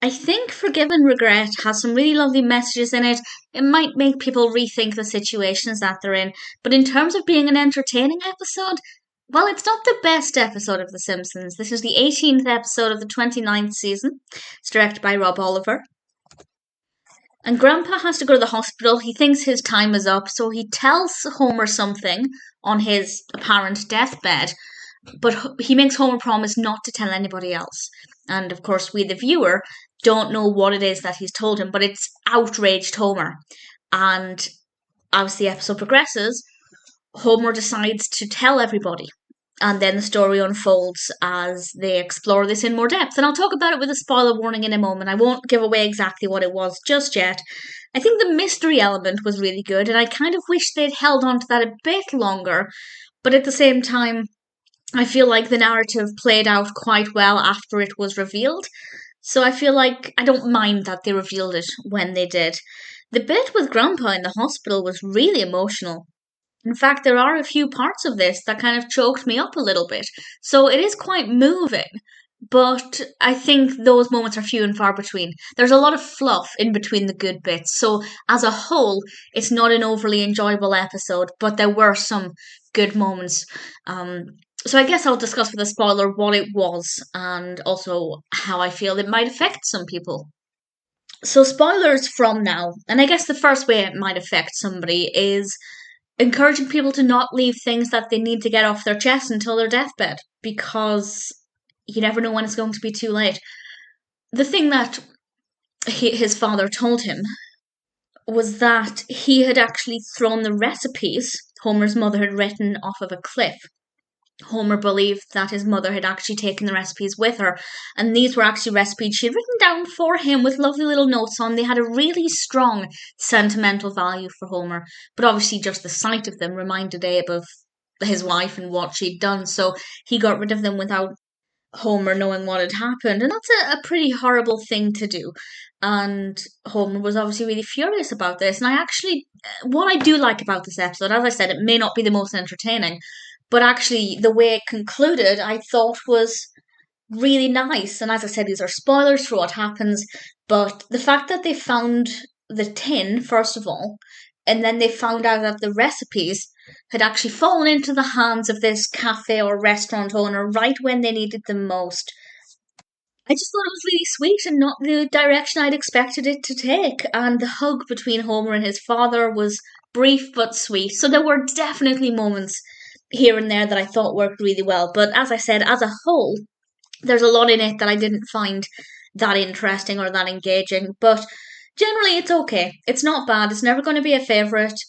I think Forgive and Regret has some really lovely messages in it. It might make people rethink the situations that they're in, but in terms of being an entertaining episode, well, it's not the best episode of The Simpsons. This is the 18th episode of the 29th season. It's directed by Rob Oliver. And Grandpa has to go to the hospital. He thinks his time is up, so he tells Homer something on his apparent deathbed, but he makes Homer promise not to tell anybody else. And of course, we, the viewer, don't know what it is that he's told him, but it's outraged Homer. And as the episode progresses, Homer decides to tell everybody. And then the story unfolds as they explore this in more depth. And I'll talk about it with a spoiler warning in a moment. I won't give away exactly what it was just yet. I think the mystery element was really good, and I kind of wish they'd held on to that a bit longer. But at the same time, I feel like the narrative played out quite well after it was revealed. So I feel like I don't mind that they revealed it when they did. The bit with Grandpa in the hospital was really emotional. In fact, there are a few parts of this that kind of choked me up a little bit. So it is quite moving, but I think those moments are few and far between. There's a lot of fluff in between the good bits. So as a whole, it's not an overly enjoyable episode, but there were some good moments. So I guess I'll discuss with a spoiler what it was and also how I feel it might affect some people. So spoilers from now, and I guess the first way it might affect somebody is encouraging people to not leave things that they need to get off their chest until their deathbed, because you never know when it's going to be too late. The thing that his father told him was that he had actually thrown the recipes Homer's mother had written off of a cliff. Homer believed that his mother had actually taken the recipes with her, and these were actually recipes she had written down for him with lovely little notes on. They had a really strong sentimental value for Homer, but obviously just the sight of them reminded Abe of his wife and what she'd done, so he got rid of them without Homer knowing what had happened, and that's a pretty horrible thing to do. And Homer was obviously really furious about this. And I actually, what I do like about this episode, as I said, it may not be the most entertaining, but actually the way it concluded, I thought was really nice. And as I said, these are spoilers for what happens, but the fact that they found the tin, first of all, and then they found out that the recipes had actually fallen into the hands of this cafe or restaurant owner right when they needed them most. I just thought it was really sweet and not the direction I'd expected it to take. And the hug between Homer and his father was brief but sweet. So there were definitely moments here and there that I thought worked really well. But as I said, as a whole, there's a lot in it that I didn't find that interesting or that engaging. But generally, it's okay. It's not bad. It's never going to be a favourite.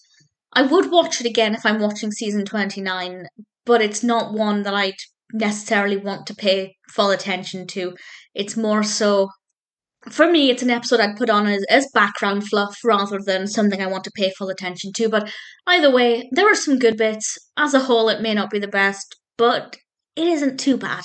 I would watch it again if I'm watching season 29, but it's not one that I'd necessarily want to pay full attention to. It's more so, for me, it's an episode I'd put on as background fluff rather than something I want to pay full attention to. But either way, there are some good bits. As a whole, it may not be the best, but it isn't too bad.